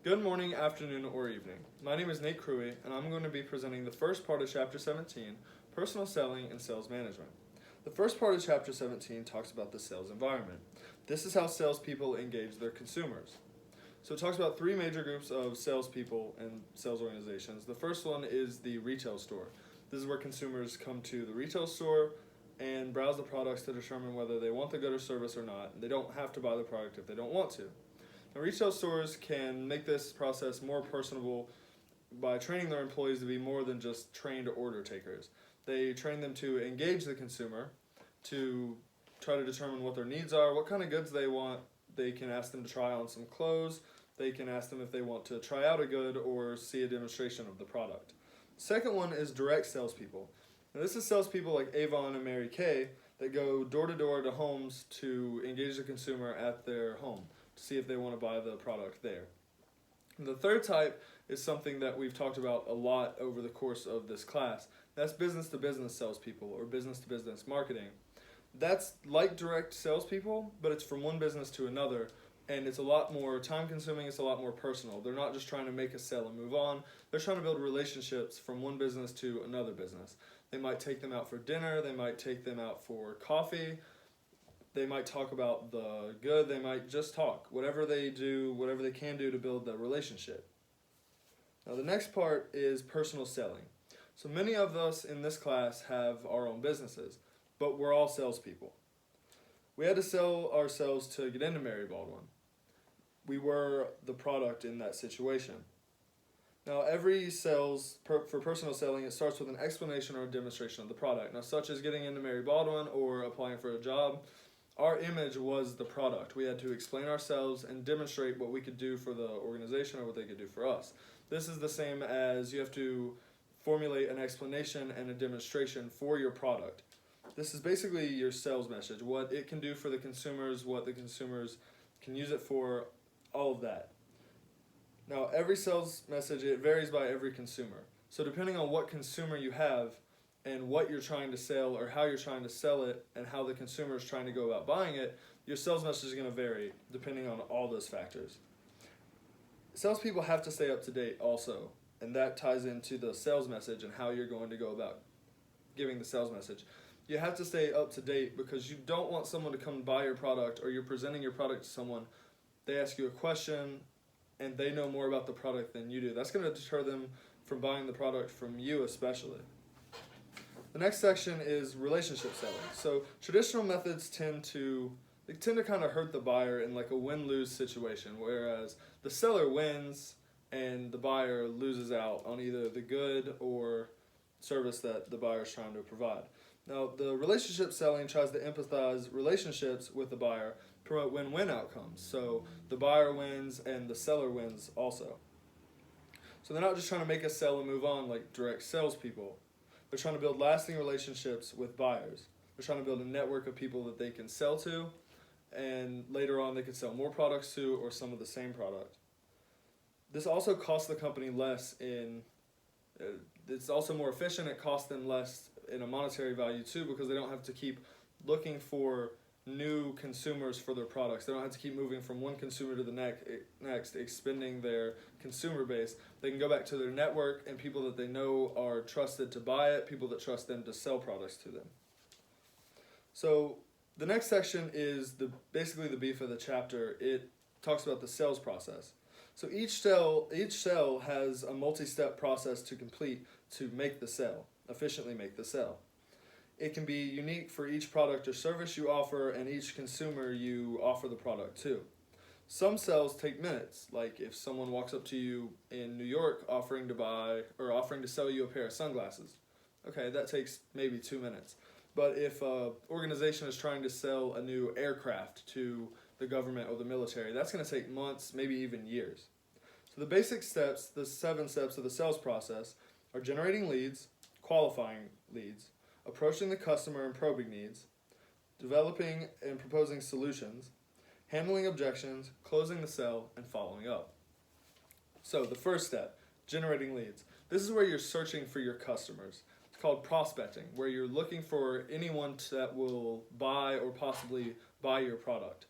Good morning, afternoon, or evening. My name is Nate Cruey, and I'm going to be presenting the first part of Chapter 17, Personal Selling and Sales Management. The first part of Chapter 17 talks about the sales environment. This is how salespeople engage their consumers. So it talks about three major groups of salespeople and sales organizations. The first one is the retail store. This is where consumers come to the retail store and browse the products to determine whether they want the good or service or not. They don't have to buy the product if they don't want to. Now, retail stores can make this process more personable by training their employees to be more than just trained order takers. They train them to engage the consumer, to try to determine what their needs are, what kind of goods they want. They can ask them to try on some clothes. They can ask them if they want to try out a good or see a demonstration of the product. Second one is direct salespeople. Now, this is salespeople like Avon and Mary Kay that go door to door to homes to engage the consumer at their home to see if they want to buy the product there. And the third type is something that we've talked about a lot over the course of this class. That's business-to-business salespeople or business-to-business marketing. That's like direct salespeople, but it's from one business to another, and it's a lot more time-consuming, it's a lot more personal. They're not just trying to make a sale and move on. They're trying to build relationships from one business to another business. They might take them out for dinner, they might take them out for coffee, they might talk about the good, they might just talk. Whatever they do, whatever they can do to build the relationship. Now the next part is personal selling. So many of us in this class have our own businesses, but we're all salespeople. We had to sell ourselves to get into Mary Baldwin. We were the product in that situation. Now every sales, for personal selling, it starts with an explanation or a demonstration of the product. Now such as getting into Mary Baldwin or applying for a job, our image was the product. We had to explain ourselves and demonstrate what we could do for the organization or what they could do for us. This is the same as you have to formulate an explanation and a demonstration for your product. This is basically your sales message, what it can do for the consumers, what the consumers can use it for, all of that. Now, every sales message, it varies by every consumer. So depending on what consumer you have and what you're trying to sell or how you're trying to sell it and how the consumer is trying to go about buying it, your sales message is going to vary depending on all those factors. Salespeople have to stay up to date also, and that ties into the sales message and how you're going to go about giving the sales message. You have to stay up to date because you don't want someone to come buy your product or you're presenting your product to someone, they ask you a question and they know more about the product than you do. That's going to deter them from buying the product from you especially. The next section is relationship selling. So traditional methods tend to kind of hurt the buyer in like a win-lose situation, whereas the seller wins and the buyer loses out on either the good or service that the buyer is trying to provide. Now, the relationship selling tries to empathize relationships with the buyer, promote win-win outcomes. So the buyer wins and the seller wins also. So they're not just trying to make a sale and move on like direct salespeople. They're trying to build lasting relationships with buyers. They're trying to build a network of people that they can sell to, and later on they can sell more products to or some of the same product. This also costs the company less it's also more efficient. It costs them less in a monetary value too because they don't have to keep looking for new consumers for their products. They don't have to keep moving from one consumer to the next, expanding their consumer base. They can go back to their network and people that they know are trusted to buy it, people that trust them to sell products to them. So the next section is basically the beef of the chapter. It talks about the sales process. So each sale has a multi-step process to complete to make the sale, efficiently make the sale. It can be unique for each product or service you offer and each consumer you offer the product to. Some sales take minutes, like if someone walks up to you in New York offering to sell you a pair of sunglasses. Okay, that takes maybe 2 minutes. But if an organization is trying to sell a new aircraft to the government or the military, that's going to take months, maybe even years. So the basic steps, the 7 steps of the sales process, are generating leads, qualifying leads, approaching the customer and probing needs, developing and proposing solutions, handling objections, closing the sale, and following up. So the first step, generating leads. This is where you're searching for your customers. It's called prospecting, where you're looking for anyone that will buy or possibly buy your product.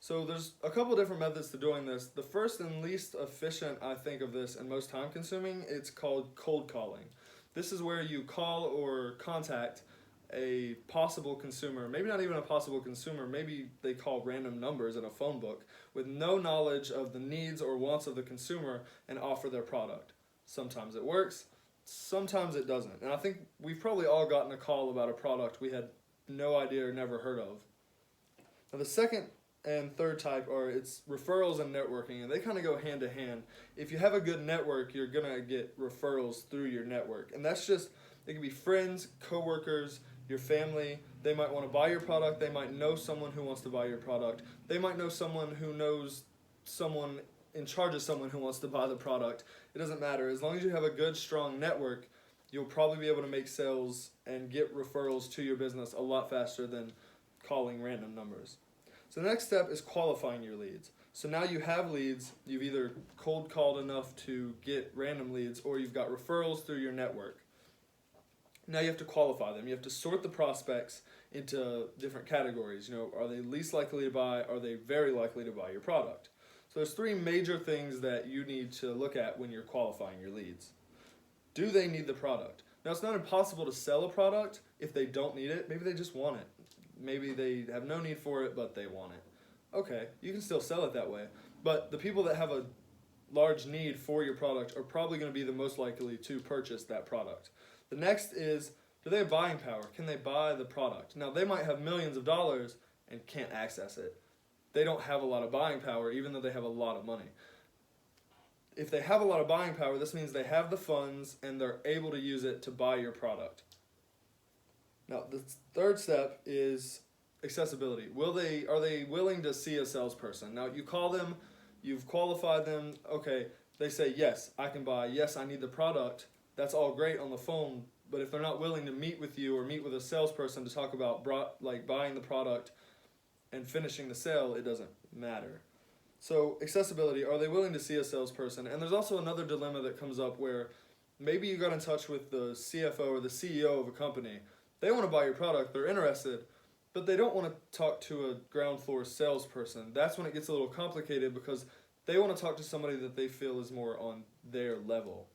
So there's a couple different methods to doing this. The first and least efficient, I think, of this and most time consuming, it's called cold calling. This is where you call or contact a possible consumer, maybe not even a possible consumer, maybe they call random numbers in a phone book with no knowledge of the needs or wants of the consumer and offer their product. Sometimes it works, sometimes it doesn't. And I think we've probably all gotten a call about a product we had no idea or never heard of. Now the second and third type are it's referrals and networking, and they kind of go hand to hand. If you have a good network, you're gonna get referrals through your network, and that's just, it can be friends, coworkers, your family. They might want to buy your product, they might know someone who wants to buy your product, they might know someone who knows someone in charge of someone who wants to buy the product. It doesn't matter. As long as you have a good, strong network, you'll probably be able to make sales and get referrals to your business a lot faster than calling random numbers. So the next step is qualifying your leads. So now you have leads, you've either cold called enough to get random leads or you've got referrals through your network. Now you have to qualify them. You have to sort the prospects into different categories. Are they least likely to buy? Are they very likely to buy your product? So there's three major things that you need to look at when you're qualifying your leads. Do they need the product? Now it's not impossible to sell a product if they don't need it. Maybe they just want it. Maybe they have no need for it, but they want it. Okay, you can still sell it that way. But the people that have a large need for your product are probably going to be the most likely to purchase that product. The next is, do they have buying power? Can they buy the product? Now, they might have millions of dollars and can't access it. They don't have a lot of buying power, even though they have a lot of money. If they have a lot of buying power, this means they have the funds and they're able to use it to buy your product. Now, the third step is accessibility. Are they willing to see a salesperson? Now, you call them, you've qualified them, okay, they say, yes, I can buy, yes, I need the product. That's all great on the phone, but if they're not willing to meet with you or meet with a salesperson to talk about buying the product and finishing the sale, it doesn't matter. So accessibility, are they willing to see a salesperson? And there's also another dilemma that comes up where maybe you got in touch with the CFO or the CEO of a company. They want to buy your product, they're interested, but they don't want to talk to a ground floor salesperson. That's when it gets a little complicated because they want to talk to somebody that they feel is more on their level.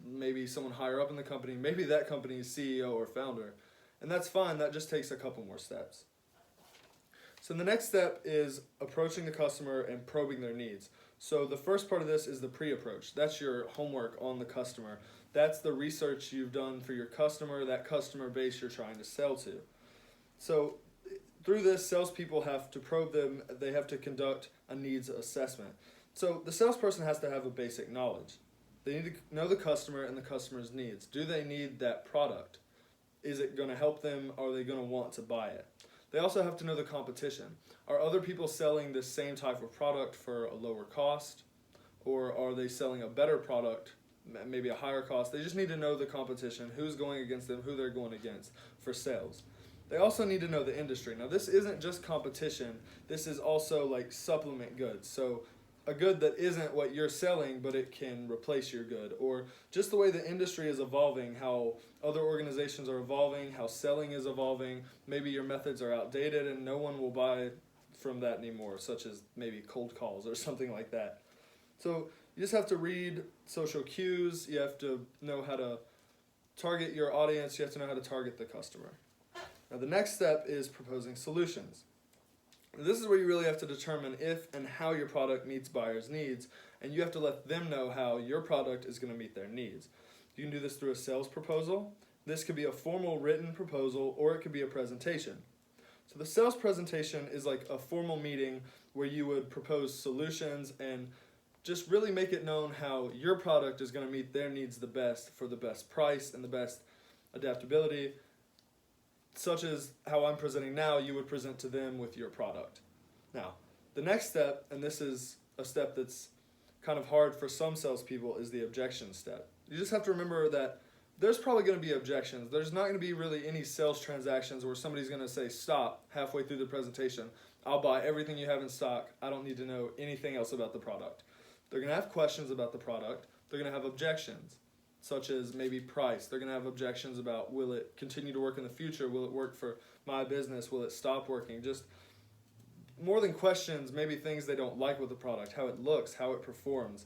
Maybe someone higher up in the company, maybe that company's CEO or founder. And that's fine, that just takes a couple more steps. So the next step is approaching the customer and probing their needs. So the first part of this is the pre-approach. That's your homework on the customer. That's the research you've done for your customer, that customer base you're trying to sell to. So through this, salespeople have to probe them. They have to conduct a needs assessment. So the salesperson has to have a basic knowledge. They need to know the customer and the customer's needs. Do they need that product? Is it going to help them? Are they going to want to buy it? They also have to know the competition. Are other people selling the same type of product for a lower cost? Or are they selling a better product, maybe a higher cost? They just need to know the competition, who's going against them, who they're going against for sales. They also need to know the industry. Now, this isn't just competition. This is also like supplement goods. So a good that isn't what you're selling, but it can replace your good. Or just the way the industry is evolving, how other organizations are evolving, how selling is evolving. Maybe your methods are outdated and no one will buy from that anymore, such as maybe cold calls or something like that. So you just have to read social cues. You have to know how to target your audience. You have to know how to target the customer. Now the next step is proposing solutions. This is where you really have to determine if and how your product meets buyers' needs, and you have to let them know how your product is going to meet their needs. You can do this through a sales proposal. This could be a formal written proposal, or it could be a presentation. So the sales presentation is like a formal meeting where you would propose solutions and just really make it known how your product is going to meet their needs the best for the best price and the best adaptability. Such as how I'm presenting now, you would present to them with your product. Now, the next step, and this is a step that's kind of hard for some salespeople, is the objection step. You just have to remember that there's probably going to be objections. There's not going to be really any sales transactions where somebody's going to say, stop, halfway through the presentation. I'll buy everything you have in stock. I don't need to know anything else about the product. They're going to have questions about the product. They're going to have objections, such as maybe price. They're going to have objections about, will it continue to work in the future? Will it work for my business? Will it stop working? Just more than questions, maybe things they don't like with the product, how it looks, how it performs.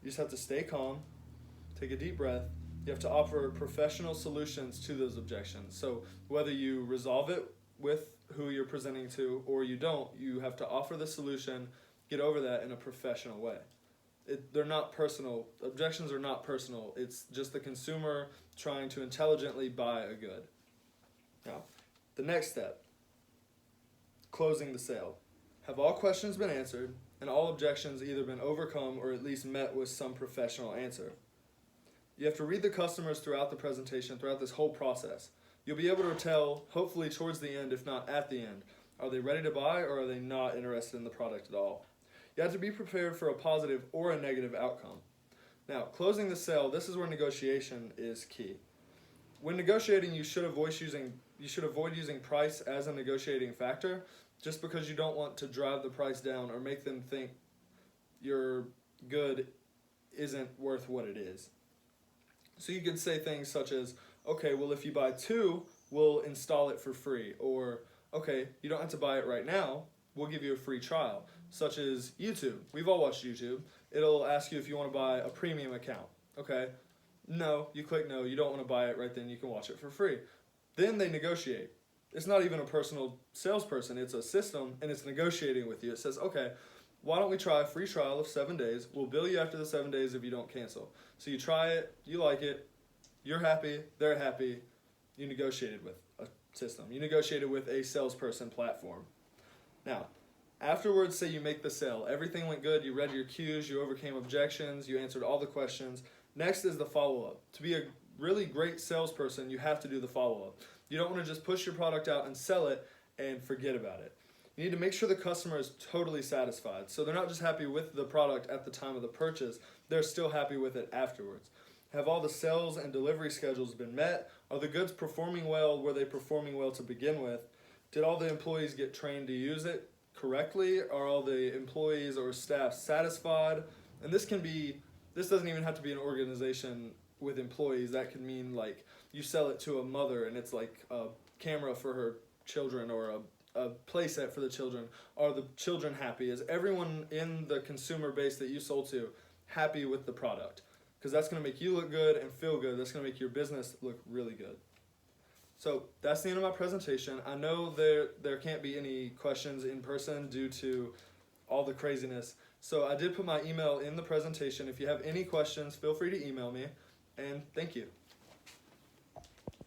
You just have to stay calm, take a deep breath. You have to offer professional solutions to those objections. So whether you resolve it with who you're presenting to or you don't, you have to offer the solution, get over that in a professional way. They're not personal. Objections are not personal. It's just the consumer trying to intelligently buy a good. Now, the next step, closing the sale. Have all questions been answered and all objections either been overcome or at least met with some professional answer? You have to read the customers throughout the presentation, throughout this whole process. You'll be able to tell, hopefully towards the end, if not at the end, are they ready to buy or are they not interested in the product at all? You have to be prepared for a positive or a negative outcome. Now, closing the sale, this is where negotiation is key. When negotiating, you should avoid using price as a negotiating factor, just because you don't want to drive the price down or make them think your good isn't worth what it is. So you could say things such as, okay, well, if you buy 2, we'll install it for free. Or, okay, you don't have to buy it right now, we'll give you a free trial. Such as YouTube. We've all watched YouTube. It'll ask you if you want to buy a premium account. Okay, no, you click no, you don't want to buy it right then, you can watch it for free. Then they negotiate. It's not even a personal salesperson, it's a system, and it's negotiating with you. It says, okay, why don't we try a free trial of 7 days? We'll bill you after the 7 days if you don't cancel. So you try it, you like it, you're happy, they're happy, you negotiated with a system. You negotiated with a salesperson platform. Now, afterwards, say you make the sale. Everything went good, you read your cues, you overcame objections, you answered all the questions. Next is the follow-up. To be a really great salesperson, you have to do the follow-up. You don't want to just push your product out and sell it and forget about it. You need to make sure the customer is totally satisfied. So they're not just happy with the product at the time of the purchase, they're still happy with it afterwards. Have all the sales and delivery schedules been met? Are the goods performing well? Were they performing well to begin with? Did all the employees get trained to use it correctly? Are all the employees or staff satisfied? And this doesn't even have to be an organization with employees. That could mean like you sell it to a mother and it's like a camera for her children or a play set for the children. Are the children happy? Is everyone in the consumer base that you sold to happy with the product? Because that's going to make you look good and feel good. That's going to make your business look really good. So that's the end of my presentation. I know there can't be any questions in person due to all the craziness. So I did put my email in the presentation. If you have any questions, feel free to email me. And thank you.